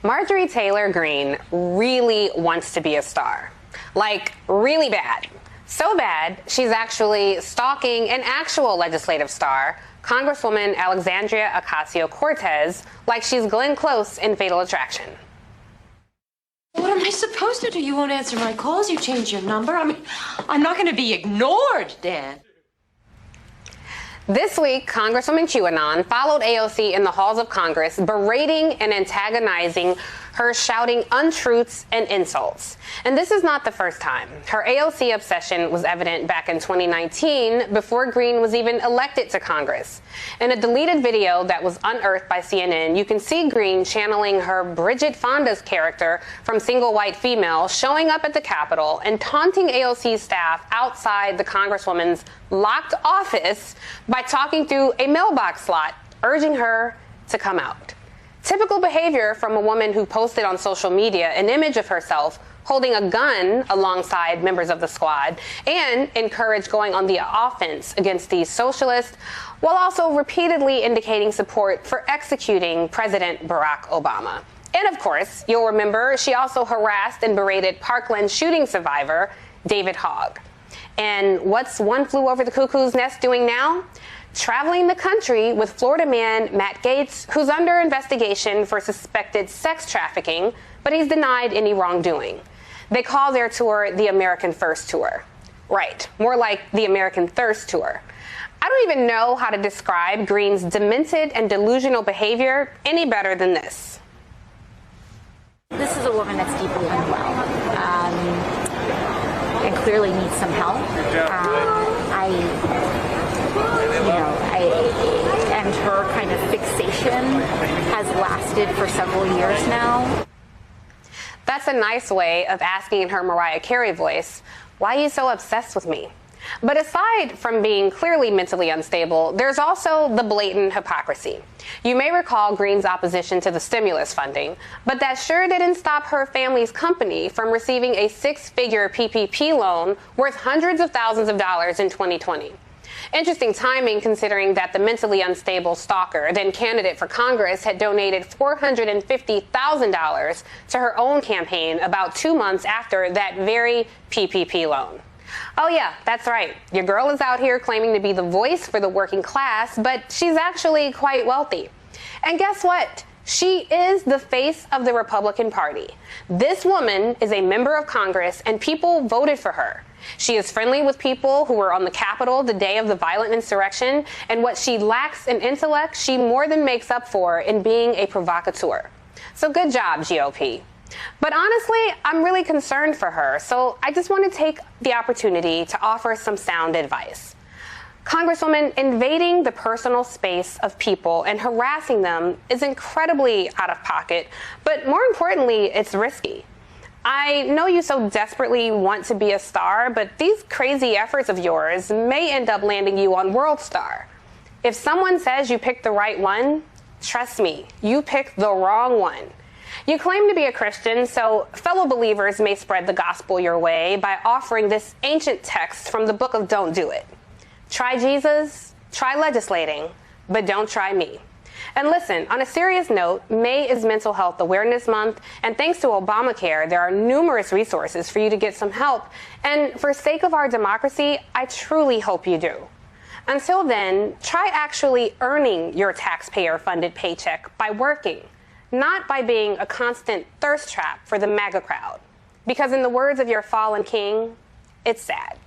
Marjorie Taylor Greene really wants to be a star. Like, really bad. So bad, she's actually stalking an actual legislative star, Congresswoman Alexandria Ocasio-Cortez, like she's Glenn Close in Fatal Attraction. What am I supposed to do? You won't answer my calls. You changed your number. I mean, I'm not going to be ignored, Dan. This week, Congresswoman QAnon followed AOC in the halls of Congress, berating and antagonizing her, shouting untruths and insults. And this is not the first time. Her AOC obsession was evident back in 2019, before Greene was even elected to Congress. In a deleted video that was unearthed by CNN, you can see Greene channeling her Bridget Fonda's character from Single White Female, showing up at the Capitol and taunting AOC's staff outside the Congresswoman's locked office by talking through a mailbox slot, urging her to come out. Typical behavior from a woman who posted on social media an image of herself holding a gun alongside members of the squad and encouraged going on the offense against these socialists, while also repeatedly indicating support for executing President Barack Obama. And of course, you'll remember she also harassed and berated Parkland shooting survivor David Hogg. And what's One Flew Over the Cuckoo's Nest doing now? Traveling the country with Florida man Matt Gaetz, who's under investigation for suspected sex trafficking, but he's denied any wrongdoing. They call their tour the American First Tour. Right, more like the American Thirst Tour. I don't even know how to describe Greene's demented and delusional behavior any better than this. This is a woman that's deeply unwell and clearly needs some help. And her kind of fixation has lasted for several years now. That's a nice way of asking in her Mariah Carey voice, why are you so obsessed with me? But aside from being clearly mentally unstable, there's also the blatant hypocrisy. You may recall Greene's opposition to the stimulus funding, but that sure didn't stop her family's company from receiving a six-figure PPP loan worth hundreds of thousands of dollars in 2020. Interesting timing, considering that the mentally unstable stalker, then candidate for Congress, had donated $450,000 to her own campaign about 2 months after that very PPP loan. Oh yeah, that's right. Your girl is out here claiming to be the voice for the working class, but she's actually quite wealthy. And guess what? She is the face of the Republican Party. This woman is a member of Congress, and people voted for her. She is friendly with people who were on the Capitol the day of the violent insurrection, and what she lacks in intellect, she more than makes up for in being a provocateur. So good job, GOP. But honestly, I'm really concerned for her, so I just want to take the opportunity to offer some sound advice. Congresswoman, invading the personal space of people and harassing them is incredibly out of pocket, but more importantly, it's risky. I know you so desperately want to be a star, but these crazy efforts of yours may end up landing you on World Star. If someone says you picked the right one, trust me, you picked the wrong one. You claim to be a Christian, so fellow believers may spread the gospel your way by offering this ancient text from the book of Don't Do It. Try Jesus, try legislating, but don't try me. And listen, on a serious note, May is Mental Health Awareness Month, and thanks to Obamacare, there are numerous resources for you to get some help. And for sake of our democracy, I truly hope you do. Until then, try actually earning your taxpayer-funded paycheck by working, not by being a constant thirst trap for the MAGA crowd. Because in the words of your fallen king, it's sad.